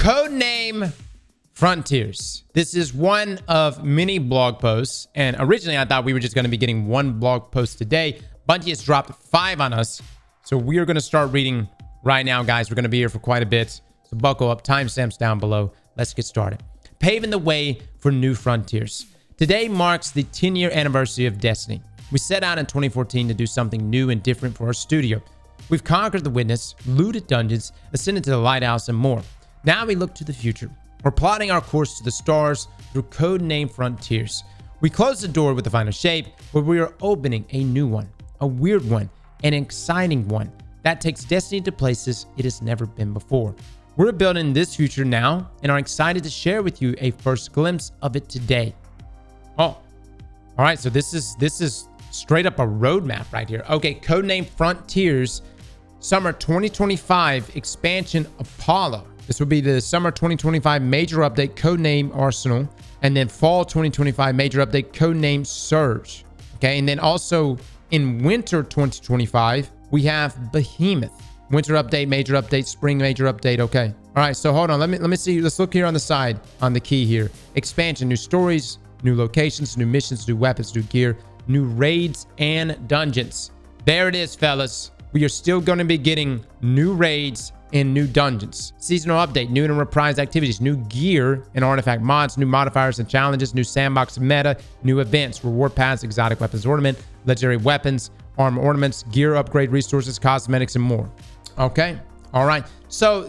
Codename Frontiers. This is one of many blog posts, and originally I thought we were just going to be getting one blog post today. Bungie has dropped 5 on us, so we are going to start reading right now, guys. We're going to be here for quite a bit, so buckle up. Timestamps down below. Let's get started. Paving the way for new frontiers. Today marks the 10-year anniversary of Destiny. We set out in 2014 to do something new and different for our studio. We've conquered the Witness, looted dungeons, ascended to the Lighthouse, and more. Now we look to the future. We're plotting our course to the stars through Codename Frontiers. We closed the door with the final shape, but we are opening a new one, a weird one, an exciting one that takes Destiny to places it has never been before. We're building this future now and are excited to share with you a first glimpse of it today. Oh, all right. So this is straight up a roadmap right here. Okay, Codename Frontiers, Summer 2025 expansion Apollo. This would be the Summer 2025 major update, Codename Arsenal, and then Fall 2025 major update, Codename Surge. Okay, and then also in Winter 2025, we have Behemoth. Winter update, major update, Spring major update. Okay. All right, so hold on. Let me see. Let's look here on the side on the key here. Expansion, new stories, new locations, new missions, new weapons, new gear, new raids, and dungeons. There it is, fellas. We are still going to be getting new raids and new dungeons. Seasonal update, new and reprised activities, new gear and artifact mods, new modifiers and challenges, new sandbox meta, new events, reward paths, exotic weapons ornament, legendary weapons, armor ornaments, gear upgrade resources, cosmetics, and more. Okay. All right. So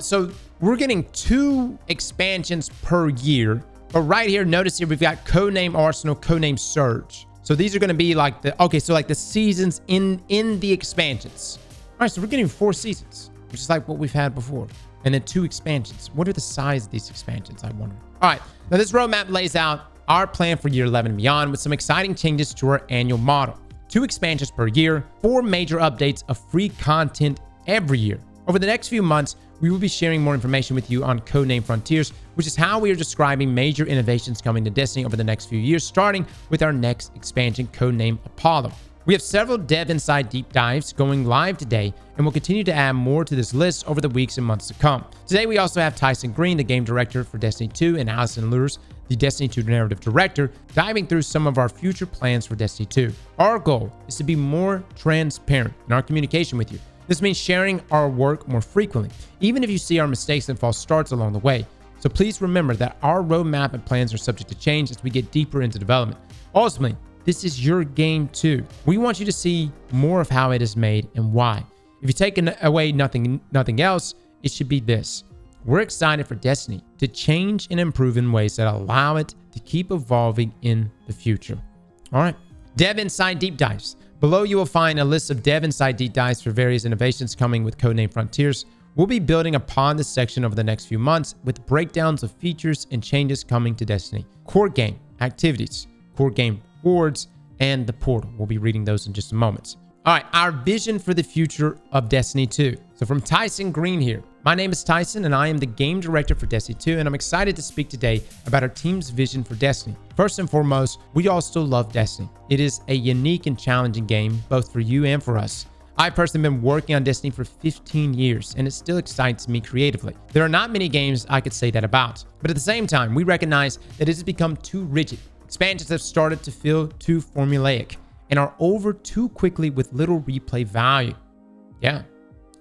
we're getting 2 expansions per year. But right here, notice here, we've got Codename Arsenal, Codename Surge. So these are going to be like the seasons in the expansions. All right. So we're getting 4 seasons, which is like what we've had before. And then 2 expansions. What are the size of these expansions, I wonder? All right. Now, this roadmap lays out our plan for year 11 and beyond with some exciting changes to our annual model. 2 expansions per year, 4 major updates of free content every year. Over the next few months, we will be sharing more information with you on Codename Frontiers, which is how we are describing major innovations coming to Destiny over the next few years, starting with our next expansion, Codename Apollo. We have several Dev Inside deep dives going live today, and we'll continue to add more to this list over the weeks and months to come. Today, we also have Tyson Green, the game director for Destiny 2, and Allison Lures, the Destiny 2 narrative director, diving through some of our future plans for Destiny 2. Our goal is to be more transparent in our communication with you. This means sharing our work more frequently, even if you see our mistakes and false starts along the way. So please remember that our roadmap and plans are subject to change as we get deeper into development. Ultimately, this is your game too. We want you to see more of how it is made and why. If you take away nothing else, it should be this. We're excited for Destiny to change and improve in ways that allow it to keep evolving in the future. All right. Dev Inside Deep Dives. Below you will find a list of Dev Inside Deep Dives for various innovations coming with Codename Frontiers. We'll be building upon this section over the next few months with breakdowns of features and changes coming to Destiny. Core game activities, core game rewards, and the portal. We'll be reading those in just a moment. All right, our vision for the future of Destiny 2. So from Tyson Green here. My name is Tyson, and I am the game director for Destiny 2, and I'm excited to speak today about our team's vision for Destiny. First and foremost, we all still love Destiny. It is a unique and challenging game, both for you and for us. I've personally been working on Destiny for 15 years, and it still excites me creatively. There are not many games I could say that about, but at the same time, we recognize that it has become too rigid. Expansions have started to feel too formulaic and are over too quickly with little replay value. Yeah.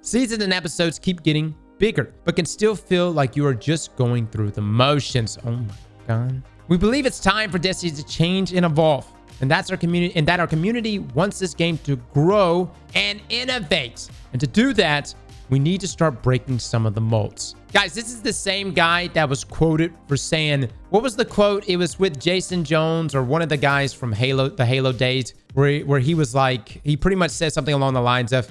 Seasons and episodes keep getting bigger, but can still feel like you are just going through the motions. Oh my God. We believe it's time for Destiny to change and evolve. And that's our community, and that our community wants this game to grow and innovate. And to do that, we need to start breaking some of the molds. Guys, this is the same guy that was quoted for saying, what was the quote? It was with Jason Jones or one of the guys from Halo, the Halo days, where he was like, he pretty much said something along the lines of,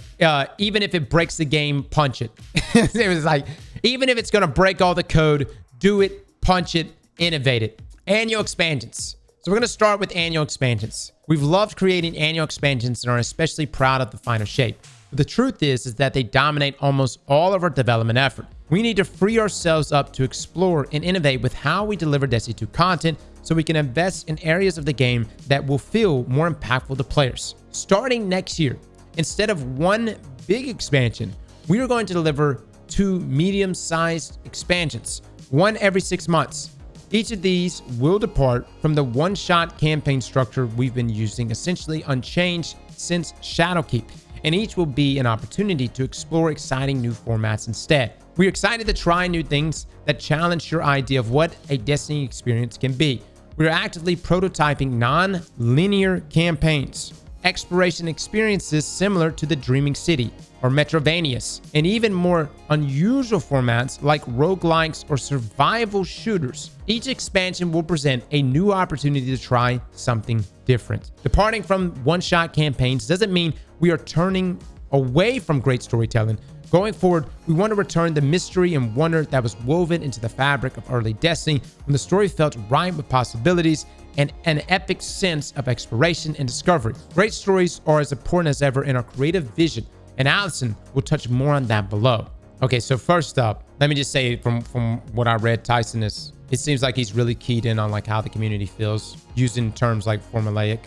even if it breaks the game, punch it. It was like, even if it's going to break all the code, do it, punch it, innovate it. Annual expansions. So we're going to start with annual expansions. We've loved creating annual expansions and are especially proud of the final shape. But the truth is that they dominate almost all of our development effort. We need to free ourselves up to explore and innovate with how we deliver Destiny 2 content so we can invest in areas of the game that will feel more impactful to players. Starting next year, instead of one big expansion, we are going to deliver 2 medium-sized expansions, one every 6 months. Each of these will depart from the one-shot campaign structure we've been using, essentially unchanged since Shadowkeep, and each will be an opportunity to explore exciting new formats instead. We're excited to try new things that challenge your idea of what a Destiny experience can be. We're actively prototyping non-linear campaigns, exploration experiences similar to the Dreaming City or Metrovanius, and even more unusual formats like roguelikes or survival shooters. Each expansion will present a new opportunity to try something different. Departing from one-shot campaigns doesn't mean we are turning away from great storytelling. Going forward, we want to return the mystery and wonder that was woven into the fabric of early Destiny when the story felt ripe with possibilities and an epic sense of exploration and discovery. Great stories are as important as ever in our creative vision, and Allison will touch more on that below. Okay, so first up, let me just say from what I read, Tyson it seems like he's really keyed in on like how the community feels, using terms like formulaic,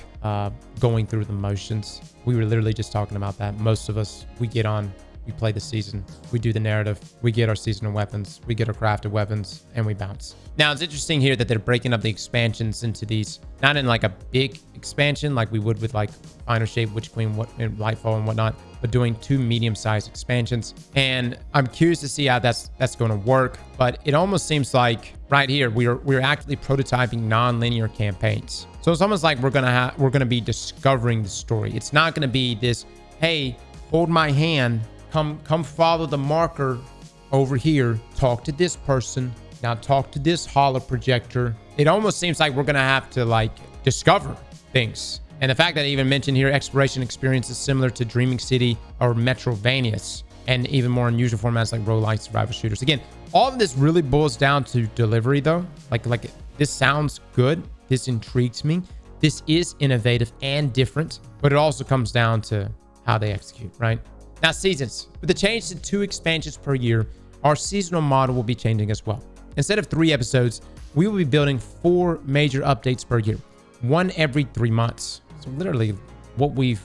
going through the motions. We were literally just talking about that. Most of us, we get on, we play the season, we do the narrative, we get our seasonal weapons, we get our crafted weapons, and we bounce. Now, it's interesting here that they're breaking up the expansions into these, not in like a big expansion like we would with like Finer Shape, Witch Queen, and Lightfall and whatnot, but doing 2 medium-sized expansions. And I'm curious to see how that's going to work, but it almost seems like right here we're actively prototyping non-linear campaigns. So it's almost like we're gonna be discovering the story. It's not gonna be this, hey, hold my hand, come follow the marker over here, talk to this person, now talk to this holo projector. It almost seems like we're gonna have to like discover things. And the fact that I even mentioned here exploration experiences similar to Dreaming City or Metrovanius, and even more unusual formats like roguelike survival shooters. Again, all of this really boils down to delivery though. Like this sounds good, this intrigues me, this is innovative and different, but it also comes down to how they execute, right? Now, seasons. With the change to 2 expansions per year, our seasonal model will be changing as well. Instead of 3 episodes, we will be building 4 major updates per year, one every 3 months. So literally what we've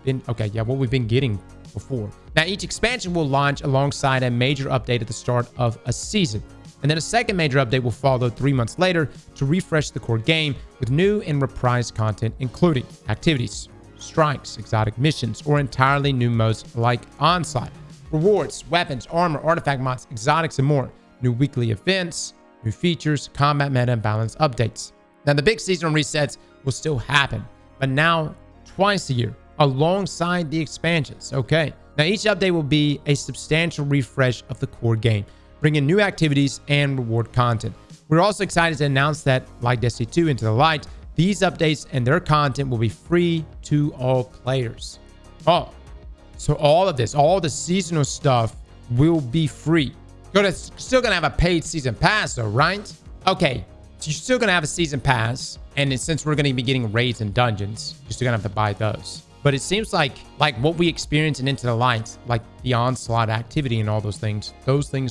been getting before. Now, each expansion will launch alongside a major update at the start of a season. And then a second major update will follow 3 months later to refresh the core game with new and reprised content, including activities, strikes, exotic missions, or entirely new modes like Onslaught, rewards, weapons, armor, artifact mods, exotics, and more, new weekly events, new features, combat meta, and balance updates. Now, the big seasonal resets will still happen, but now twice a year alongside the expansions. Okay, now each update will be a substantial refresh of the core game, bringing new activities and reward content. We're also excited to announce that, like Destiny 2 Into the Light, these updates and their content will be free to all players. Oh, so all of this, all the seasonal stuff will be free. You're still gonna have a paid season pass though, right? Okay, so you're still gonna have a season pass, and since we're gonna be getting raids and dungeons, you're still gonna have to buy those. But it seems like what we experience in Into the Light, like the Onslaught activity and all those things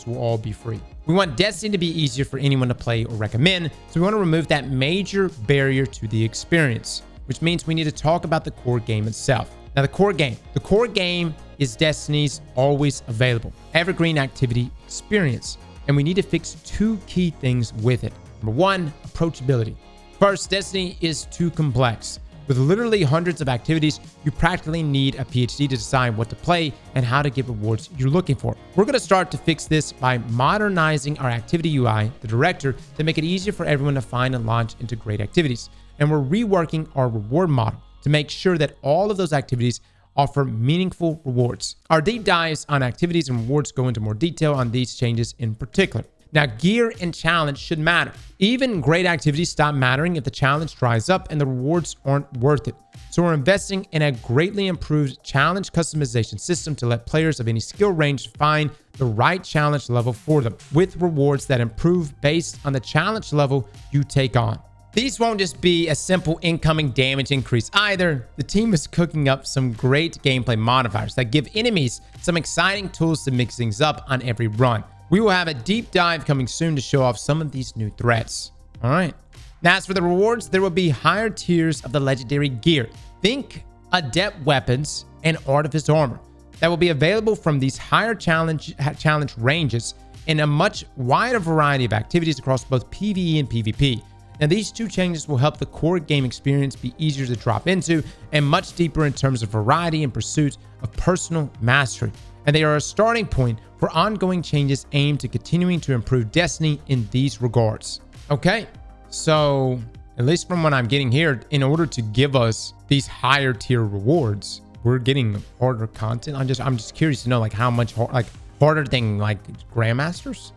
will all be free. We want Destiny to be easier for anyone to play or recommend, so we want to remove that major barrier to the experience, which means we need to talk about the core game itself. Now, the core game is Destiny's always available evergreen activity experience, and we need to fix 2 key things with it. Number 1, approachability. First, Destiny is too complex. With literally hundreds of activities, you practically need a PhD to decide what to play and how to get rewards you're looking for. We're going to start to fix this by modernizing our activity UI, the director, to make it easier for everyone to find and launch into great activities. And we're reworking our reward model to make sure that all of those activities offer meaningful rewards. Our deep dives on activities and rewards go into more detail on these changes in particular. Now, gear and challenge should matter. Even great activities stop mattering if the challenge dries up and the rewards aren't worth it. So we're investing in a greatly improved challenge customization system to let players of any skill range find the right challenge level for them, with rewards that improve based on the challenge level you take on. These won't just be a simple incoming damage increase either. The team is cooking up some great gameplay modifiers that give enemies some exciting tools to mix things up on every run. We will have a deep dive coming soon to show off some of these new threats. All right. Now, as for the rewards, there will be higher tiers of the legendary gear. Think adept weapons and artifice armor. that will be available from these higher challenge ranges in a much wider variety of activities across both PvE and PvP. Now, these two changes will help the core game experience be easier to drop into and much deeper in terms of variety and pursuit of personal mastery. And they are a starting point for ongoing changes aimed to continuing to improve Destiny in these regards. Okay, so at least from what I'm getting here, in order to give us these higher tier rewards, we're getting harder content. I'm just curious to know like how much harder than like Grandmasters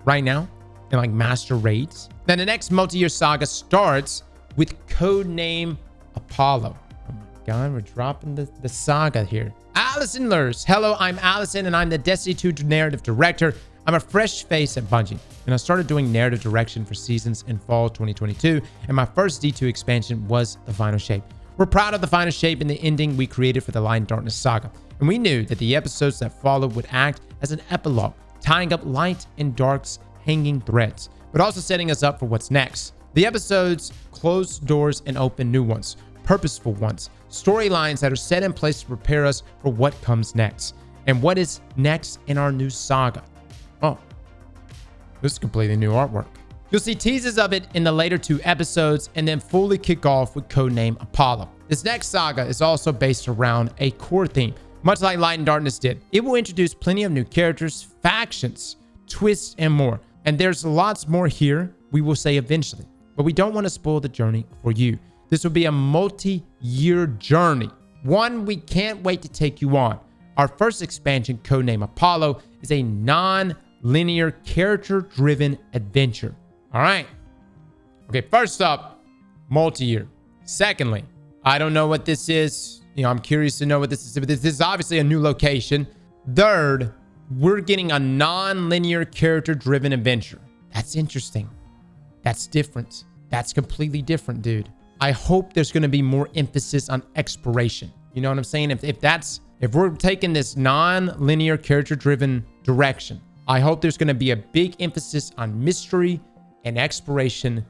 right now and like Master Raids. Then the next multi-year saga starts with Codename Apollo. Oh my god, we're dropping the saga here. Allison Lurs. Hello, I'm Allison and I'm the Destiny 2 narrative director. I'm a fresh face at Bungie, and I started doing narrative direction for seasons in fall 2022, and my first D2 expansion was The Final Shape. We're proud of The Final Shape and the ending we created for the Light and Darkness saga, and we knew that the episodes that followed would act as an epilogue, tying up Light and Dark's hanging threads, but also setting us up for what's next. The episodes close doors and open new ones, purposeful ones, storylines that are set in place to prepare us for what comes next, and what is next in our new saga. Oh, this is completely new artwork. You'll see teases of it in the later 2 episodes and then fully kick off with Codename Apollo. This next saga is also based around a core theme, much like Light and Darkness did. It will introduce plenty of new characters, factions, twists, and more. And there's lots more here, we will say eventually, but we don't want to spoil the journey for you. This will be a multi-year journey, one we can't wait to take you on. Our first expansion, Codename Apollo, is a non-linear, character-driven adventure. All right. Okay, first up, multi-year. Secondly, I don't know what this is. I'm curious to know what this is. But this is obviously a new location. Third, we're getting a non-linear, character-driven adventure. That's interesting. That's different. That's completely different, dude. I hope there's going to be more emphasis on exploration. You know what I'm saying? If we're taking this non-linear, character-driven direction, I hope there's going to be a big emphasis on mystery and exploration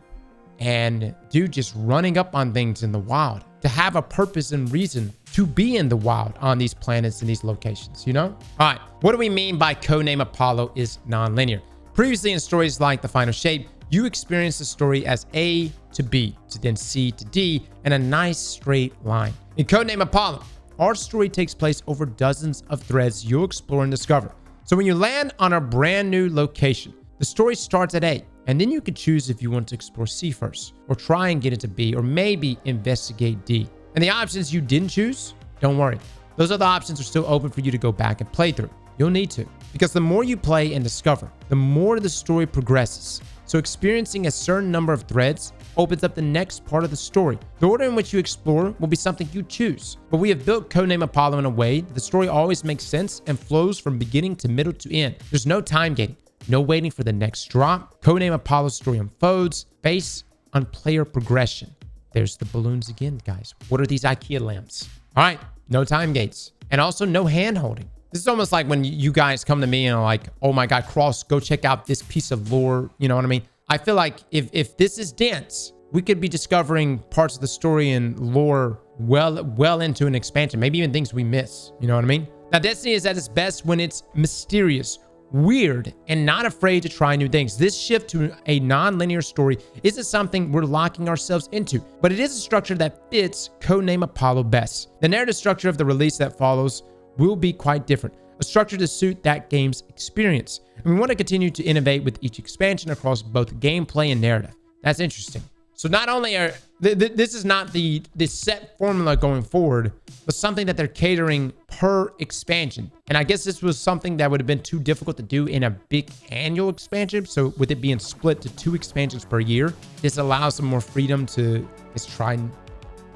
and, dude, just running up on things in the wild, to have a purpose and reason to be in the wild on these planets and these locations, you know? All right, what do we mean by Codename Apollo is non-linear? Previously in stories like The Final Shape, you experience the story as A to B, to then C to D, in a nice straight line. In Codename Apollo, our story takes place over dozens of threads you'll explore and discover. So when you land on a brand new location, the story starts at A, and then you can choose if you want to explore C first, or try and get into B, or maybe investigate D. And the options you didn't choose, don't worry. Those other options are still open for you to go back and play through. You'll need to, because the more you play and discover, the more the story progresses. So experiencing a certain number of threads opens up the next part of the story. The order in which you explore will be something you choose, but we have built Codename Apollo in a way that the story always makes sense and flows from beginning to middle to end. There's no time gating, no waiting for the next drop. Codename Apollo's story unfolds based on player progression. There's the balloons again, guys. What are these IKEA lamps? All right, no time gates, and also no hand holding. This is almost like when you guys come to me and are like, oh my God, Cross, go check out this piece of lore. You know what I mean? I feel like if this is dense, we could be discovering parts of the story and lore well into an expansion, maybe even things we miss. You know what I mean? Now, Destiny is at its best when it's mysterious, weird, and not afraid to try new things. This shift to a non-linear story isn't something we're locking ourselves into, but it is a structure that fits Codename Apollo best. The narrative structure of the release that follows will be quite different, a structure to suit that game's experience. And we want to continue to innovate with each expansion across both gameplay and narrative. That's interesting. So not only are this is not the set formula going forward, but something that they're catering per expansion. And I guess this was something that would have been too difficult to do in a big annual expansion. So with it being split to 2 expansions per year, this allows some more freedom to just try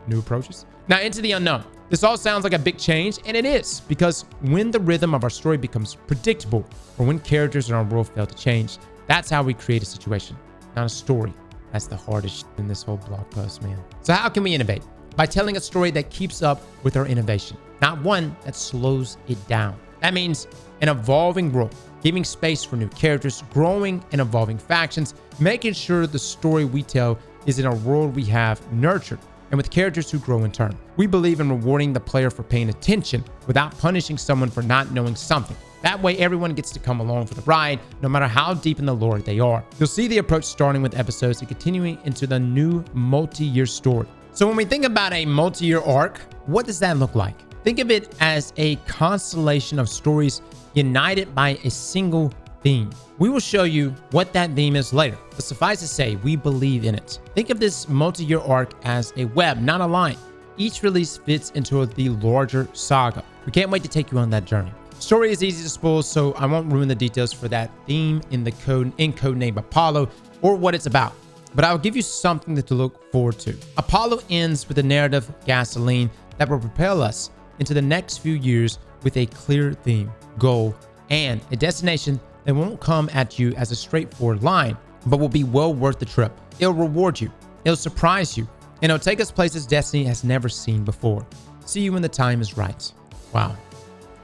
new approaches. Now, into the unknown. This all sounds like a big change, and it is, because when the rhythm of our story becomes predictable, or when characters in our world fail to change, that's how we create a situation, not a story. That's the hardest in this whole blog post, man. So how can we innovate? By telling a story that keeps up with our innovation, not one that slows it down. That means an evolving world, giving space for new characters, growing and evolving factions, making sure the story we tell is in a world we have nurtured and with characters who grow in turn. We believe in rewarding the player for paying attention without punishing someone for not knowing something. That way, everyone gets to come along for the ride, no matter how deep in the lore they are. You'll see the approach starting with episodes and continuing into the new multi-year story. So when we think about a multi-year arc, what does that look like? Think of it as a constellation of stories united by a single theme. We will show you what that theme is later, but suffice to say, we believe in it. Think of this multi-year arc as a web, not a line. Each release fits into the larger saga. We can't wait to take you on that journey. Story is easy to spoil, so I won't ruin the details for that theme in Codename Apollo or what it's about, but I'll give you something to look forward to. Apollo ends with a narrative gasoline that will propel us into the next few years with a clear theme, goal, and a destination that won't come at you as a straightforward line, but will be well worth the trip. It'll reward you, it'll surprise you, and it'll take us places Destiny has never seen before. See you when the time is right. Wow.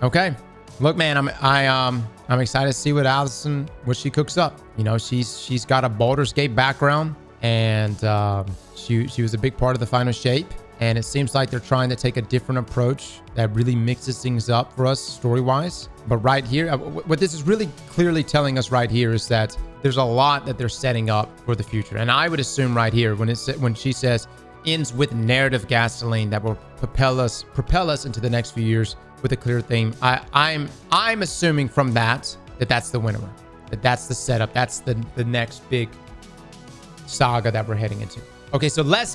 Okay. Look, man, I'm excited to see what she cooks up. You know, she's got a Baldur's Gate background, and she was a big part of the final shape. And it seems like they're trying to take a different approach that really mixes things up for us story-wise. But right here, what this is really clearly telling us right here is that there's a lot that they're setting up for the future. And I would assume right here when she says ends with narrative gasoline that will propel us into the next few years with a clear theme. I'm assuming from that's the winner, that's the setup, that's the next big saga that we're heading into. Okay, so Les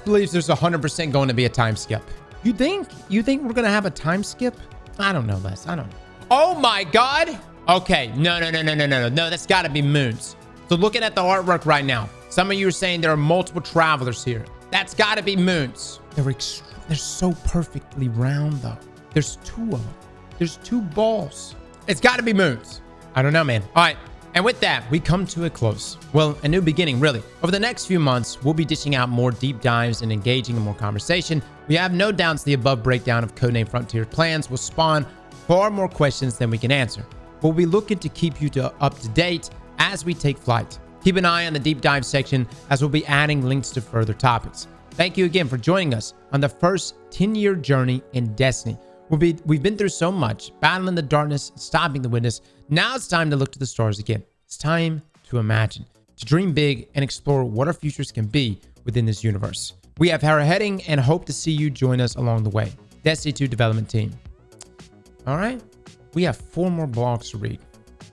believes there's 100% going to be a time skip. You think we're gonna have a time skip? I don't know, Les. I don't know. Oh my God. Okay, no. That's got to be Moons. So looking at the artwork right now, some of you are saying there are multiple travelers here. That's got to be Moons. They're so perfectly round though. There's two of them. There's two balls. It's got to be Moons. I don't know, man. All right. And with that, we come to a close. Well, a new beginning, really. Over the next few months, we'll be dishing out more deep dives and engaging in more conversation. We have no doubts the above breakdown of Codename Frontiers plans will spawn far more questions than we can answer. We'll be looking to keep you up to date as we take flight. Keep an eye on the deep dive section as we'll be adding links to further topics. Thank you again for joining us on the first 10-year journey in Destiny. We've been through so much, battling the darkness, stopping the witness. Now it's time to look to the stars again. It's time to imagine, to dream big, and explore what our futures can be within this universe. We have our heading and hope to see you join us along the way. Destiny 2 development team. All right, we have 4 more blogs to read.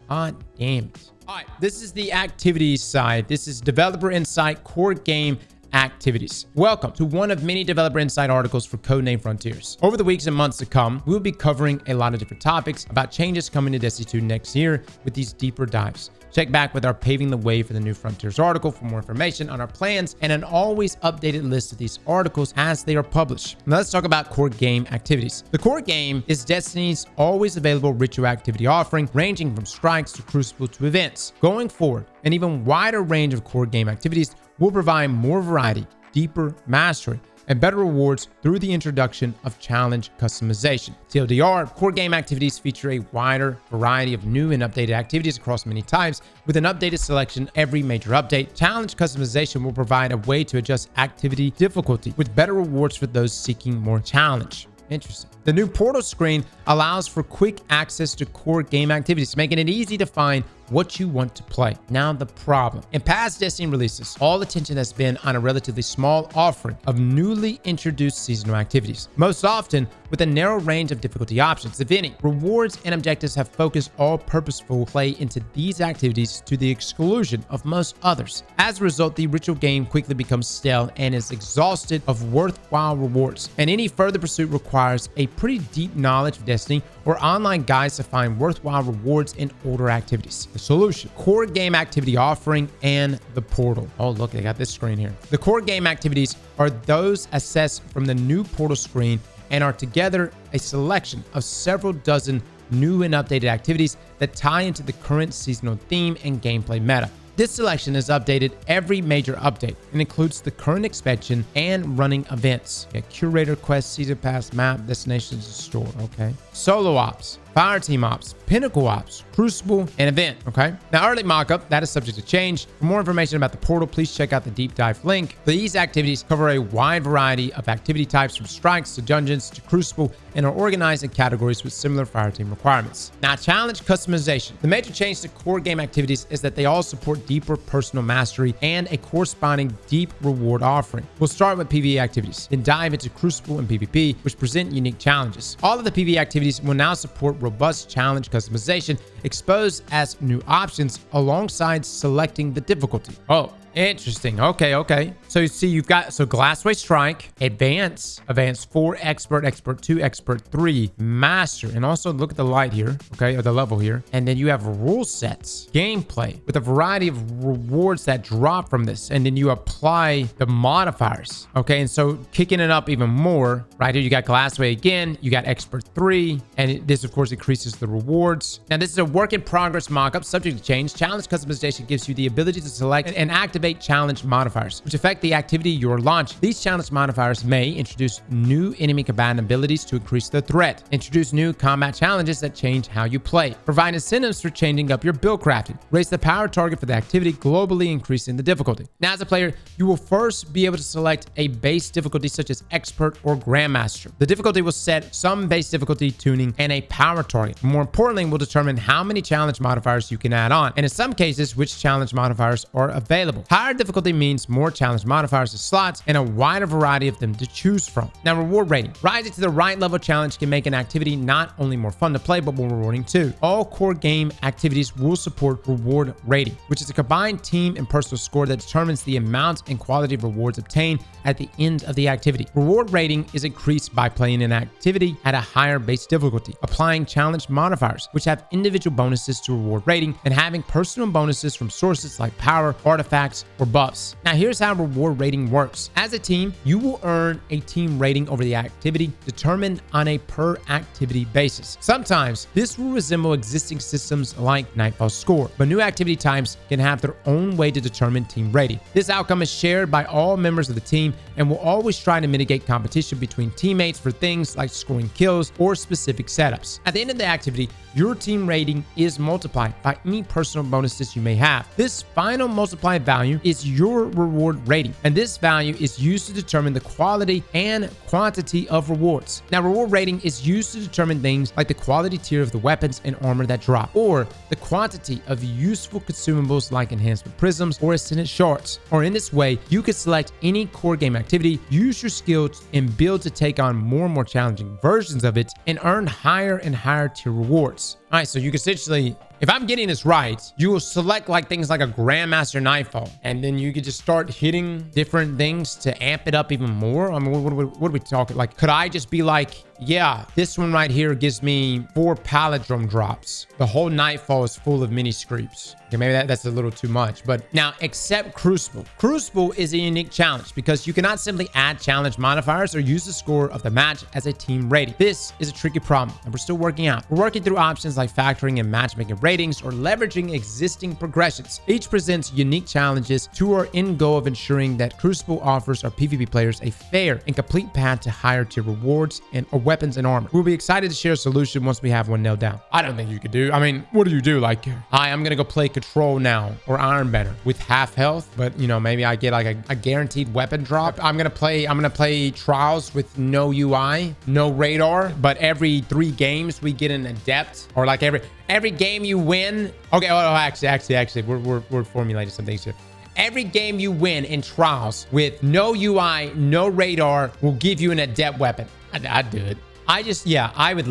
Hot damn it. All right, this is the activities side. This is Developer Insight Core Game Activities. Welcome to one of many Developer Insight articles for Codename Frontiers. Over the weeks and months to come, we'll be covering a lot of different topics about changes coming to Destiny 2 next year with these deeper dives. Check back with our Paving the Way for the New Frontiers article for more information on our plans and an always updated list of these articles as they are published. Now let's talk about core game activities. The core game is Destiny's always available ritual activity offering, ranging from strikes to crucible to events. Going forward, an even wider range of core game activities will provide more variety, deeper mastery, and better rewards through the introduction of challenge customization. TLDR, core game activities feature a wider variety of new and updated activities across many types with an updated selection every major update. Challenge customization will provide a way to adjust activity difficulty with better rewards for those seeking more challenge. Interesting. The new portal screen allows for quick access to core game activities, making it easy to find what you want to play. Now the problem. In past Destiny releases, all attention has been on a relatively small offering of newly introduced seasonal activities, most often with a narrow range of difficulty options, if any. Rewards and objectives have focused all purposeful play into these activities to the exclusion of most others. As a result, the ritual game quickly becomes stale and is exhausted of worthwhile rewards, and any further pursuit requires a pretty deep knowledge of Destiny or online guides to find worthwhile rewards in older activities. The solution: core game activity offering and the portal. Oh, look, they got this screen here. The core game activities are those accessed from the new portal screen and are together a selection of several dozen new and updated activities that tie into the current seasonal theme and gameplay meta. This selection is updated every major update and includes the current expansion and running events. Yeah, curator, quest, season pass, map, destinations, store. Okay. Solo ops. Fireteam Ops, Pinnacle Ops, Crucible, and Event, okay? Now, early mockup, that is subject to change. For more information about the portal, please check out the deep dive link. These activities cover a wide variety of activity types from strikes to dungeons to Crucible and are organized in categories with similar fireteam requirements. Now, challenge customization. The major change to core game activities is that they all support deeper personal mastery and a corresponding deep reward offering. We'll start with PvE activities, then dive into Crucible and PvP, which present unique challenges. All of the PvE activities will now support robust challenge customization exposed as new options alongside selecting the difficulty. Oh, interesting. Okay. So you see, you've got Glassway Strike, Advance 4, Expert 2, Expert 3, Master, and also look at the light here, okay, or the level here. And then you have rule sets, gameplay with a variety of rewards that drop from this, and then you apply the modifiers, okay. And so kicking it up even more, right here, you got Glassway again, you got Expert 3, and this of course increases the rewards. Now this is a work in progress mock-up, subject to change. Challenge customization gives you the ability to select and activate challenge modifiers, which affect the activity you're launching. These challenge modifiers may introduce new enemy combatant abilities to increase the threat, introduce new combat challenges that change how you play, provide incentives for changing up your build crafting, raise the power target for the activity, globally increasing the difficulty. Now, as a player, you will first be able to select a base difficulty such as Expert or Grandmaster. The difficulty will set some base difficulty tuning and a power target. More importantly, will determine how many challenge modifiers you can add on, and in some cases, which challenge modifiers are available. Higher difficulty means more challenge modifiers as slots and a wider variety of them to choose from. Now, reward rating. Rising to the right level challenge can make an activity not only more fun to play, but more rewarding too. All core game activities will support reward rating, which is a combined team and personal score that determines the amount and quality of rewards obtained at the end of the activity. Reward rating is increased by playing an activity at a higher base difficulty, applying challenge modifiers, which have individual bonuses to reward rating, and having personal bonuses from sources like power, artifacts, or buffs. Now, here's how reward rating works. As a team, you will earn a team rating over the activity determined on a per activity basis. Sometimes this will resemble existing systems like Nightfall Score, but new activity types can have their own way to determine team rating. This outcome is shared by all members of the team and will always try to mitigate competition between teammates for things like scoring kills or specific setups. At the end of the activity, your team rating is multiplied by any personal bonuses you may have. This final multiplied value is your reward rating, and this value is used to determine the quality and quantity of rewards. Now, reward rating is used to determine things like the quality tier of the weapons and armor that drop, or the quantity of useful consumables like enhancement prisms or ascendant shards. Or in this way, you can select any core game activity, use your skills, and build to take on more and more challenging versions of it and earn higher and higher tier rewards. All right, so you can essentially, if I'm getting this right, you will select like things like a Grandmaster Nightfall, and then you could just start hitting different things to amp it up even more. I mean, what are we talking? Like, could I just be like, yeah, this one right here gives me 4 palindrome drops. The whole Nightfall is full of mini screeps. Okay, maybe that's a little too much, but now except Crucible. Crucible is a unique challenge because you cannot simply add challenge modifiers or use the score of the match as a team rating. This is a tricky problem, and we're still working out. We're working through options like factoring in matchmaking ratings or leveraging existing progressions. Each presents unique challenges to our end goal of ensuring that Crucible offers our PvP players a fair and complete path to higher tier rewards and weapons and armor. We'll be excited to share a solution once we have one nailed down. I don't think you could do. I mean, what do you do? Like, hi, I'm gonna go play Control now or Iron Banner with half health, but you know, maybe I get like a guaranteed weapon drop. I'm gonna play Trials with no UI, no radar, but every 3 games we get an adept, or like every game you win. Okay, actually, we're formulating some things here. Every game you win in Trials with no UI, no radar will give you an adept weapon. I'd do it. I would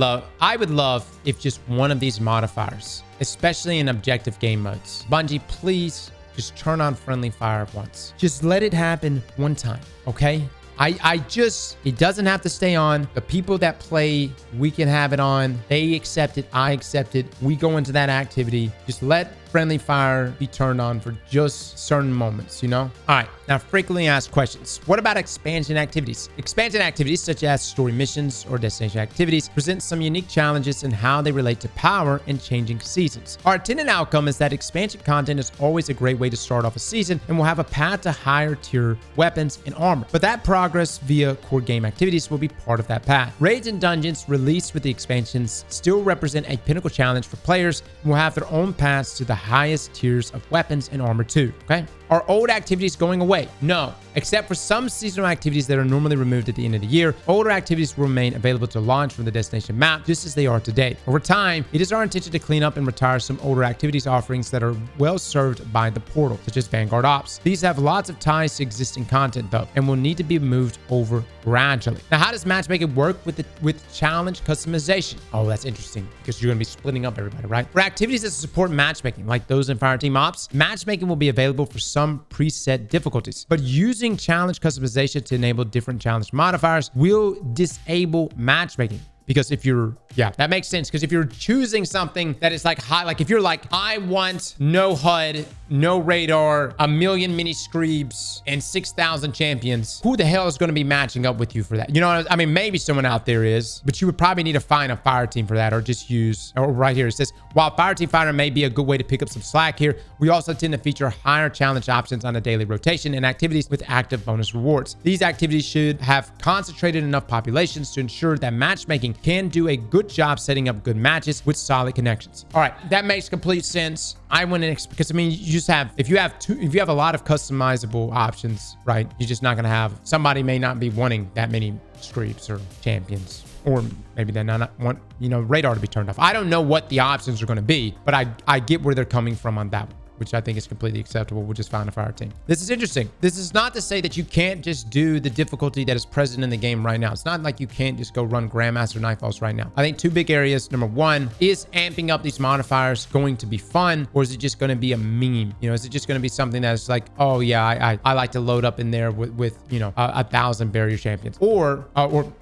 love if just one of these modifiers, especially in objective game modes. Bungie, please just turn on friendly fire once. Just let it happen one time, okay? It doesn't have to stay on. The people that play, we can have it on. They accept it. I accept it. We go into that activity. Just let friendly fire be turned on for just certain moments, you know? All right, now frequently asked questions. What about expansion activities? Expansion activities such as story missions or destination activities present some unique challenges in how they relate to power and changing seasons. Our intended outcome is that expansion content is always a great way to start off a season and will have a path to higher tier weapons and armor. But that progress via core game activities will be part of that path. Raids and dungeons released with the expansions still represent a pinnacle challenge for players and will have their own paths to the highest tiers of weapons and armor too, okay? Are old activities going away? No, except for some seasonal activities that are normally removed at the end of the year. Older activities will remain available to launch from the destination map just as they are today. Over time, it is our intention to clean up and retire some older activities offerings that are well served by the portal, such as Vanguard Ops. These have lots of ties to existing content though, and will need to be moved over gradually. Now, how does matchmaking work with challenge customization? Oh, that's interesting because you're going to be splitting up everybody, right? For activities that support matchmaking, like those in Fireteam Ops, matchmaking will be available for some preset difficulties, but using challenge customization to enable different challenge modifiers will disable matchmaking. Because if you're, yeah, that makes sense. Because if you're choosing something that is like high, like if you're like, I want no HUD, no radar, 1,000,000 mini screebs, and 6,000 champions, who the hell is going to be matching up with you for that? You know, I mean, maybe someone out there is, but you would probably need to find a fire team for that, or just use, or right here, it says, while Fire Team Fighter may be a good way to pick up some slack here, we also tend to feature higher challenge options on a daily rotation and activities with active bonus rewards. These activities should have concentrated enough populations to ensure that matchmaking can do a good job setting up good matches with solid connections. All right, that makes complete sense. I wouldn't, because I mean, you just have, if you have a lot of customizable options, right? You're just not going to have, somebody may not be wanting that many screeps or champions, or maybe they not want, you know, radar to be turned off. I don't know what the options are going to be, but I get where they're coming from on that one, which I think is completely acceptable. We'll just find a fire team. This is interesting. This is not to say that you can't just do the difficulty that is present in the game right now. It's not like you can't just go run Grandmaster Nightfalls right now. I think two big areas. Number one, is amping up these modifiers going to be fun, or is it just going to be a meme? You know, is it just going to be something that's like, oh yeah, I like to load up in there with you know, 1,000 barrier champions, or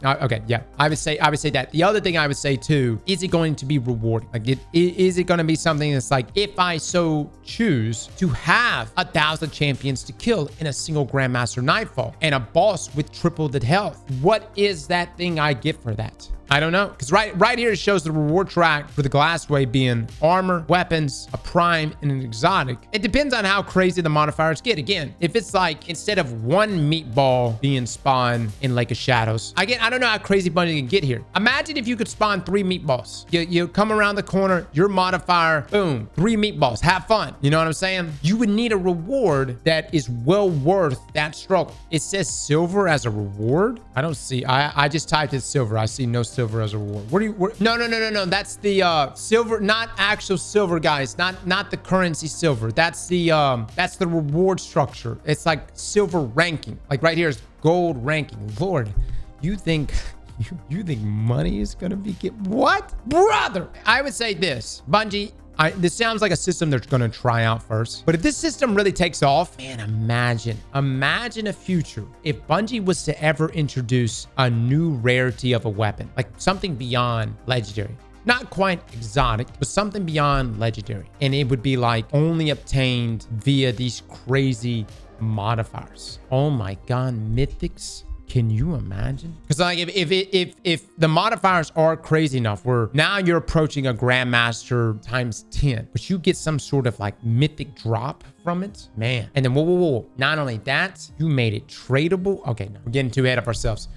okay, yeah, I would say that. The other thing I would say too, is it going to be rewarding? Like, is it going to be something that's like, if I so choose to have 1,000 champions to kill in a single Grandmaster Nightfall and a boss with triple the health, what is that thing I get for that? I don't know, because right here it shows the reward track for the Glassway being armor, weapons, a prime, and an exotic. It depends on how crazy the modifiers get. Again, if it's like, instead of one meatball being spawned in Lake of Shadows, I don't know how crazy Bungie can get here. Imagine if you could spawn 3 meatballs. You come around the corner, your modifier, boom, 3 meatballs. Have fun. You know what I'm saying? You would need a reward that is well worth that struggle. It says silver as a reward. I don't see. I just typed in silver. I see no silver as a reward. No. That's the silver, not actual silver, guys. Not the currency silver. That's the reward structure. It's like silver ranking. Like right here is gold ranking. Lord, you think money is gonna be what, brother? I would say this, Bungie. This sounds like a system they're going to try out first. But if this system really takes off, man, imagine a future if Bungie was to ever introduce a new rarity of a weapon, like something beyond legendary. Not quite exotic, but something beyond legendary. And it would be like only obtained via these crazy modifiers. Oh my God, mythics. Can you imagine? Because like if the modifiers are crazy enough where now you're approaching a Grandmaster times 10, but you get some sort of like mythic drop from it, man. And then whoa. Not only that, you made it tradable. Okay, no, we're getting too ahead of ourselves.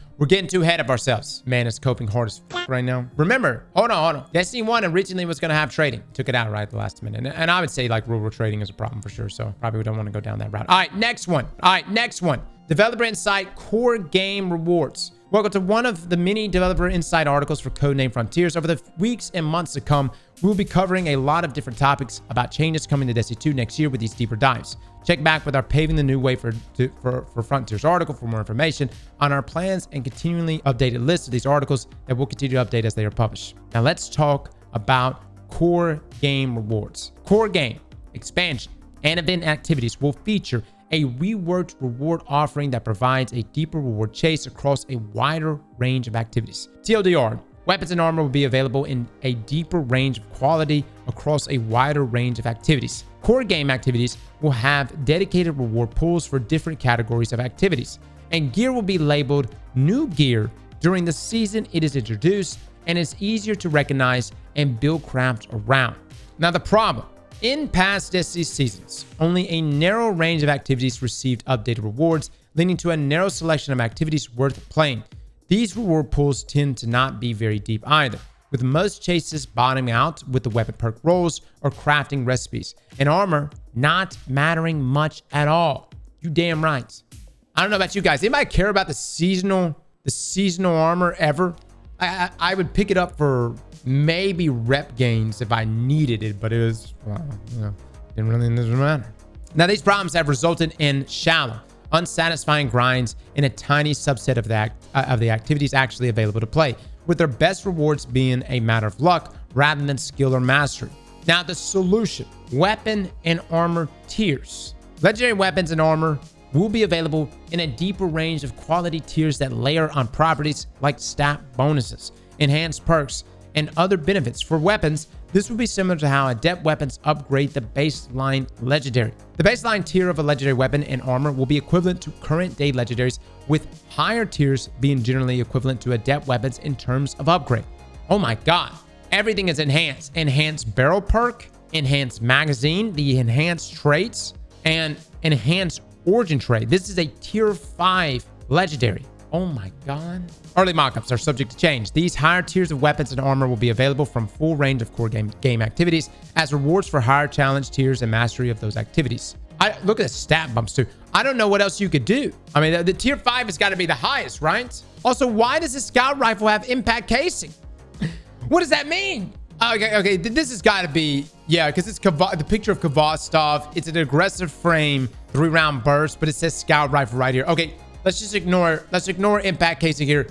Man, it's coping hard as f right now. Remember, hold on. Destiny 1 originally was going to have trading. Took it out right at the last minute. And I would say like rural trading is a problem for sure. So probably we don't want to go down that route. All right, next one. Developer Insight Core Game Rewards. Welcome to one of the many Developer Insight articles for Codename Frontiers. Over the weeks and months to come, we'll be covering a lot of different topics about changes coming to Destiny 2 next year with these deeper dives. Check back with our Paving the Way for Frontiers article for more information on our plans and continually updated list of these articles that will continue to update as they are published. Now let's talk about Core Game Rewards. Core Game, expansion, and event activities will feature a reworked reward offering that provides a deeper reward chase across a wider range of activities. TLDR, weapons and armor will be available in a deeper range of quality across a wider range of activities. Core game activities will have dedicated reward pools for different categories of activities, and gear will be labeled new gear during the season it is introduced, and is easier to recognize and build crafts around. Now, the problem: in past Destiny seasons, only a narrow range of activities received updated rewards, leading to a narrow selection of activities worth playing. These reward pools tend to not be very deep either, with most chases bottoming out with the weapon perk rolls or crafting recipes, and armor not mattering much at all. You damn right. I don't know about you guys. Anybody care about the seasonal armor ever? I would pick it up for maybe rep gains if I needed it, but it was, well, didn't really matter. Now, these problems have resulted in shallow, unsatisfying grinds in a tiny subset of the activities actually available to play, with their best rewards being a matter of luck rather than skill or mastery. Now, the solution: weapon and armor tiers. Legendary weapons and armor will be available in a deeper range of quality tiers that layer on properties like stat bonuses, enhanced perks, and other benefits. For weapons, this will be similar to how adept weapons upgrade the baseline legendary. The baseline tier of a legendary weapon and armor will be equivalent to current day legendaries, with higher tiers being generally equivalent to adept weapons in terms of upgrade. Oh my god, everything is enhanced. Enhanced barrel perk, enhanced magazine, the enhanced traits, and enhanced origin trait. This is a tier 5 legendary. Oh my god. Early mockups are subject to change. These higher tiers of weapons and armor will be available from full range of core game activities as rewards for higher challenge tiers and mastery of those activities. Look at the stat bumps too. I don't know what else you could do. I mean, the tier 5 has got to be the highest, right? Also, why does the scout rifle have impact casing? What does that mean? Okay, this has got to be, yeah, because it's the picture of Kvostov. It's an aggressive frame, 3-round burst, but it says scout rifle right here. Okay, let's ignore impact casing here.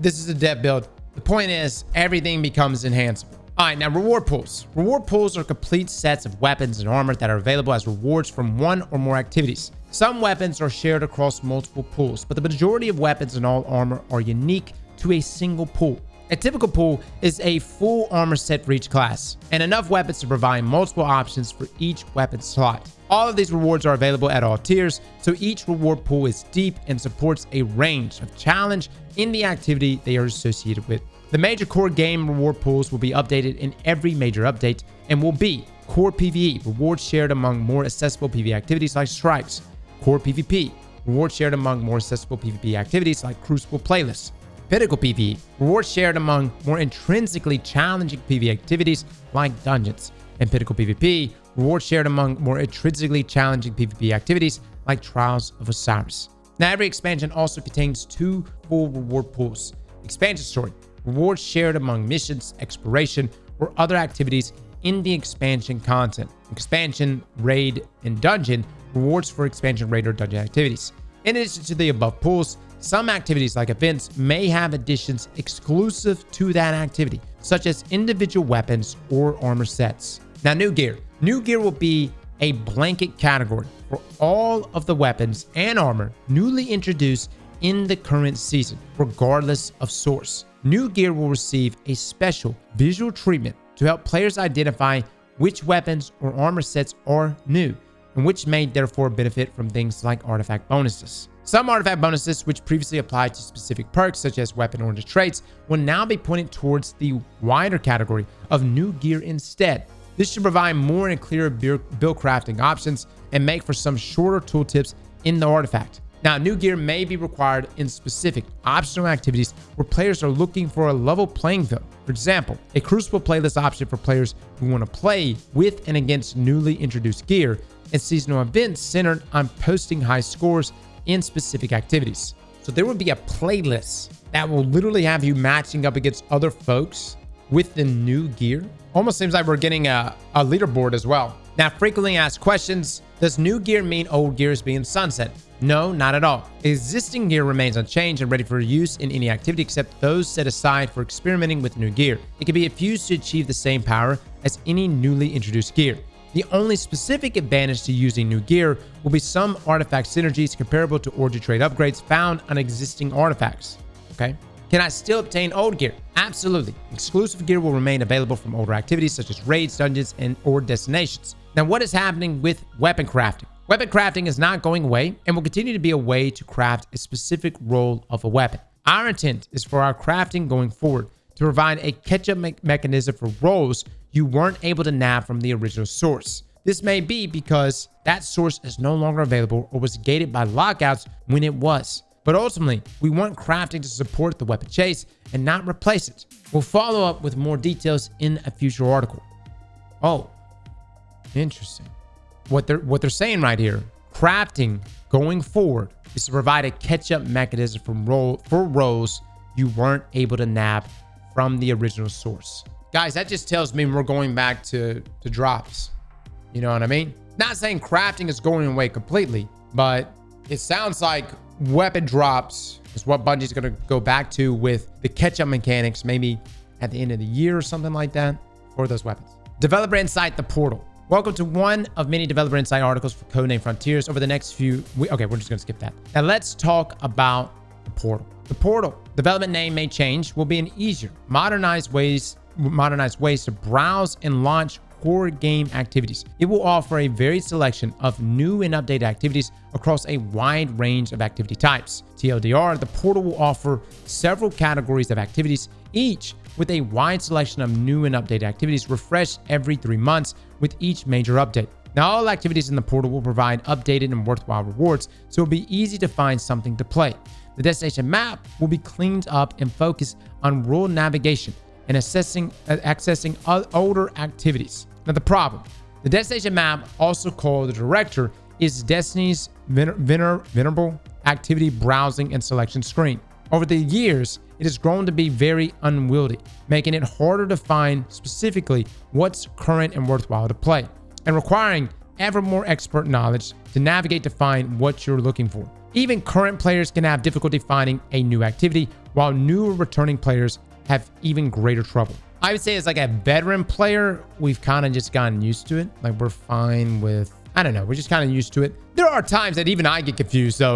This is a dev build. The point is, everything becomes enhanceable. All right, now reward pools. Reward pools are complete sets of weapons and armor that are available as rewards from one or more activities. Some weapons are shared across multiple pools, but the majority of weapons and all armor are unique to a single pool. A typical pool is a full armor set for each class, and enough weapons to provide multiple options for each weapon slot. All of these rewards are available at all tiers, so each reward pool is deep and supports a range of challenge in the activity they are associated with. The major core game reward pools will be updated in every major update and will be Core PvE, rewards shared among more accessible PvE activities like Stripes. Core PvP, rewards shared among more accessible PvP activities like Crucible playlists. Pinnacle PvE, rewards shared among more intrinsically challenging PvE activities like dungeons. And Pinnacle PvP, rewards shared among more intrinsically challenging PvP activities like Trials of Osiris. Now, every expansion also contains 2 full reward pools. Expansion Story, rewards shared among missions, exploration, or other activities in the expansion content. Expansion, raid, and dungeon, rewards for expansion, raid, or dungeon activities. In addition to the above pools, some activities like events may have additions exclusive to that activity, such as individual weapons or armor sets. Now, new gear. New gear will be a blanket category for all of the weapons and armor newly introduced in the current season, regardless of source. New gear will receive a special visual treatment to help players identify which weapons or armor sets are new, and which may therefore benefit from things like artifact bonuses. Some artifact bonuses, which previously applied to specific perks such as weapon or traits, will now be pointed towards the wider category of new gear instead. This should provide more and clearer build crafting options and make for some shorter tooltips in the artifact. Now, new gear may be required in specific optional activities where players are looking for a level playing field. For example, a Crucible playlist option for players who want to play with and against newly introduced gear, and seasonal events centered on posting high scores in specific activities. So there will be a playlist that will literally have you matching up against other folks with the new gear. Almost seems like we're getting a leaderboard as well. Now, frequently asked questions: does new gear mean old gear is being sunset? No, not at all. Existing gear remains unchanged and ready for use in any activity except those set aside for experimenting with new gear. It can be infused to achieve the same power as any newly introduced gear. The only specific advantage to using new gear will be some artifact synergies comparable to origin trait upgrades found on existing artifacts. Okay? Can I still obtain old gear? Absolutely. Exclusive gear will remain available from older activities such as raids, dungeons, or destinations. Now, what is happening with weapon crafting? Weapon crafting is not going away and will continue to be a way to craft a specific role of a weapon. Our intent is for our crafting going forward to provide a catch-up mechanism for roles you weren't able to nab from the original source. This may be because that source is no longer available or was gated by lockouts when it was. But ultimately, we want crafting to support the weapon chase and not replace it. We'll follow up with more details in a future article. Oh, interesting. What they're saying right here, crafting going forward is to provide a catch-up mechanism for roles you weren't able to nab from the original source. Guys, that just tells me we're going back to drops. You know what I mean? Not saying crafting is going away completely, but it sounds like weapon drops is what Bungie's going to go back to with the catch-up mechanics, maybe at the end of the year or something like that for those weapons. Developer Insight, the portal. Welcome to one of many Developer Insight articles for Codename Frontiers over the next few weeks. Okay, we're just going to skip that. Now let's talk about the portal. The portal, development name may change, will be an easier, modernized ways to browse and launch core game activities. It will offer a varied selection of new and updated activities across a wide range of activity types. TLDR, the portal will offer several categories of activities, each with a wide selection of new and updated activities refreshed every 3 months with each major update. Now, all activities in the portal will provide updated and worthwhile rewards, so it'll be easy to find something to play. The destination map will be cleaned up and focus on rural navigation and accessing older activities. Now, the problem, the destination map, also called the director, is Destiny's venerable activity browsing and selection screen. Over the years, it has grown to be very unwieldy, making it harder to find specifically what's current and worthwhile to play, and requiring ever more expert knowledge to navigate to find what you're looking for. Even current players can have difficulty finding a new activity, while newer returning players have even greater trouble. I would say as like a veteran player, we've kind of just gotten used to it. Like we're fine with, I don't know, we're just kind of used to it. There are times that even I get confused though.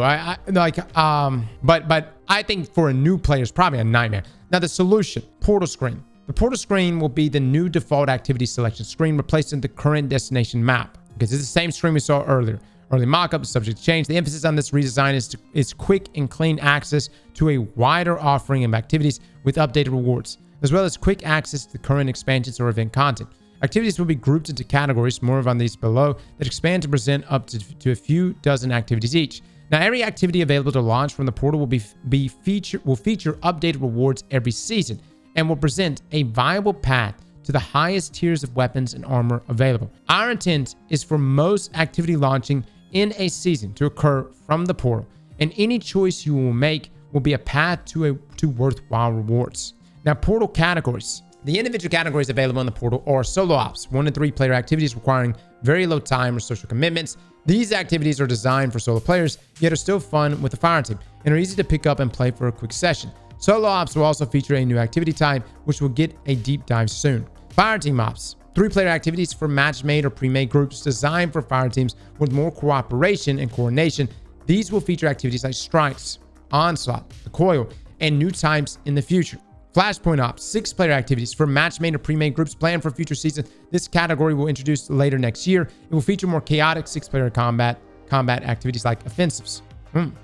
But I think for a new player, it's probably a nightmare. Now the solution, portal screen. The portal screen will be the new default activity selection screen, replacing the current destination map, because it's the same screen we saw earlier. Early mock-up is subject to change. The emphasis on this redesign is quick and clean access to a wider offering of activities with updated rewards, as well as quick access to current expansions or event content. Activities will be grouped into categories, more on these below, that expand to present up to a few dozen activities each. Now, every activity available to launch from the portal will feature updated rewards every season and will present a viable path to the highest tiers of weapons and armor available. Our intent is for most activity launching in a season to occur from the portal, and any choice you will make will be a path to worthwhile rewards. Now, portal categories. The individual categories available in the portal are solo ops, 1 to 3 player activities requiring very low time or social commitments. These activities are designed for solo players, yet are still fun with a fire team and are easy to pick up and play for a quick session. Solo ops will also feature a new activity type, which will get a deep dive soon. Fire team ops, 3-player activities for match-made or pre-made groups designed for fire teams with more cooperation and coordination. These will feature activities like strikes, onslaught, the coil, and new types in the future. Flashpoint ops, 6-player activities for match-made or pre-made groups planned for future seasons. This category will introduce later next year. It will feature more chaotic 6-player combat activities like offensives.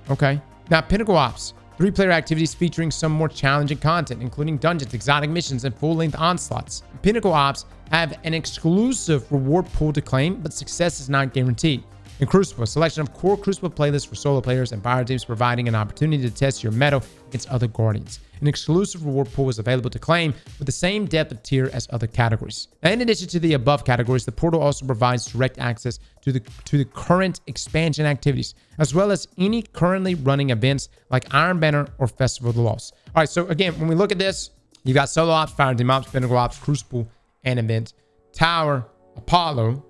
Okay. Now, Pinnacle ops, 3-player activities featuring some more challenging content, including dungeons, exotic missions, and full-length onslaughts. Pinnacle ops have an exclusive reward pool to claim, but success is not guaranteed. In Crucible, a selection of core Crucible playlists for solo players and fire teams, providing an opportunity to test your mettle against other Guardians. An exclusive reward pool is available to claim with the same depth of tier as other categories. Now, in addition to the above categories, the portal also provides direct access to the current expansion activities, as well as any currently running events like Iron Banner or Festival of the Lost. All right, so again, when we look at this, you've got solo ops, fire team ops, Pinnacle ops, Crucible, and event, Tower, Apollo.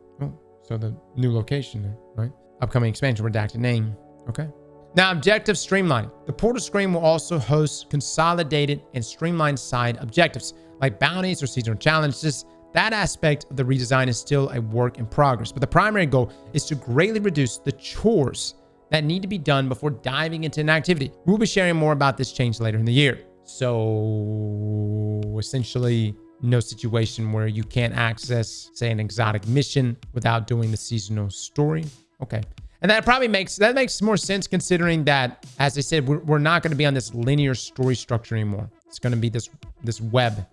So the new location there, right? Upcoming expansion, redacted name. Okay. Now, objective streamlining. The portal screen will also host consolidated and streamlined side objectives like bounties or seasonal challenges. That aspect of the redesign is still a work in progress, but the primary goal is to greatly reduce the chores that need to be done before diving into an activity. We'll be sharing more about this change later in the year. So essentially, no situation where you can't access, say, an exotic mission without doing the seasonal story. Okay. And that probably makes more sense considering that, as I said, we're not going to be on this linear story structure anymore. It's going to be this web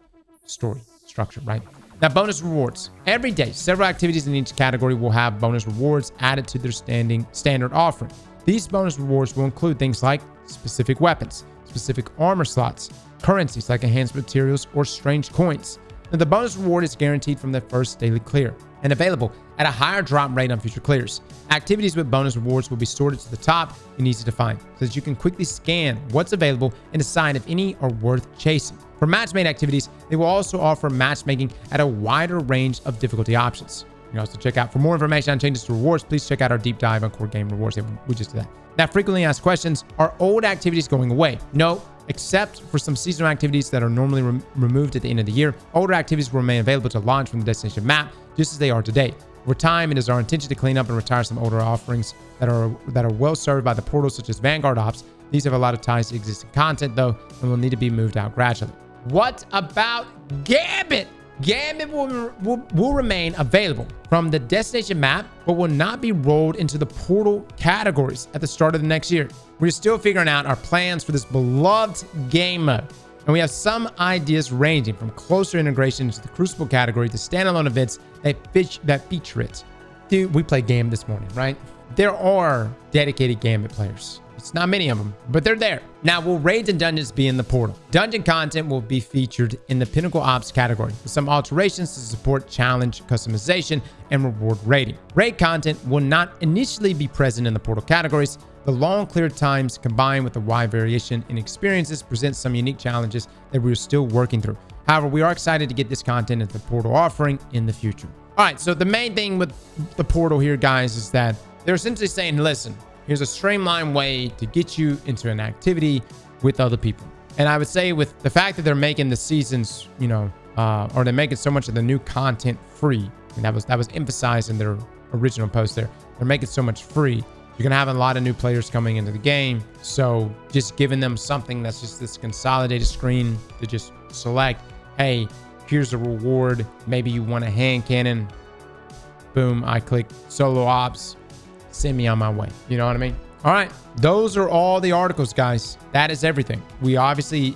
story structure, right? Now, bonus rewards. Every day, several activities in each category will have bonus rewards added to their standard offering. These bonus rewards will include things like specific weapons, specific armor slots, currencies like enhanced materials or strange coins. Now, the bonus reward is guaranteed from the first daily clear and available at a higher drop rate on future clears. Activities with bonus rewards will be sorted to the top and easy to find so that you can quickly scan what's available and decide if any are worth chasing. For matchmade activities, they will also offer matchmaking at a wider range of difficulty options. You can also check out, for more information on changes to rewards, please check out our deep dive on core game rewards. Yeah, we just did that. Now, frequently asked questions, are old activities going away? No, except for some seasonal activities that are normally removed at the end of the year. Older activities will remain available to launch from the destination map, just as they are today. Over time, it is our intention to clean up and retire some older offerings that are well served by the portals, such as Vanguard Ops. These have a lot of ties to existing content, though, and will need to be moved out gradually. What about Gambit? Gambit will remain available from the destination map, but will not be rolled into the portal categories at the start of the next year. We're still figuring out our plans for this beloved game mode, and we have some ideas ranging from closer integration into the Crucible category to standalone events that feature it. Dude, we played Gambit this morning, right? There are dedicated Gambit players. It's not many of them, but they're there. Now, will raids and dungeons be in the portal? Dungeon content will be featured in the Pinnacle Ops category, with some alterations to support challenge customization and reward rating. Raid content will not initially be present in the portal categories. The long clear times combined with the wide variation in experiences present some unique challenges that we're still working through. However, we are excited to get this content into the portal offering in the future. All right, so the main thing with the portal here, guys, is that they're essentially saying, listen, here's a streamlined way to get you into an activity with other people. And I would say with the fact that they're making the seasons, or they're making so much of the new content free, and that was emphasized in their original post there. They're making so much free. You're going to have a lot of new players coming into the game. So just giving them something that's just this consolidated screen to just select, hey, here's a reward. Maybe you want a hand cannon. Boom, I click solo ops. Send me on my way. You know what I mean? All right. Those are all the articles, guys. That is everything. We obviously,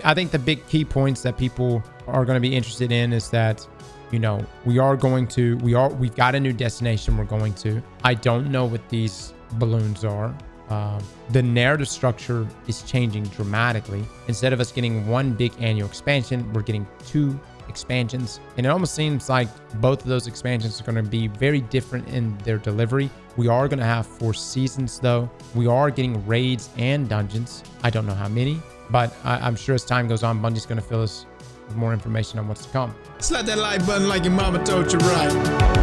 I think the big key points that people are going to be interested in is that, we've got a new destination we're going to. I don't know what these balloons are. The narrative structure is changing dramatically. Instead of us getting one big annual expansion, we're getting 2 expansions, and it almost seems like both of those expansions are going to be very different in their delivery. We are going to have 4 seasons, though. We are getting raids and dungeons. I don't know how many, but I'm sure as time goes on, Bungie's going to fill us with more information on what's to come. Slap that like button like your mama told you right.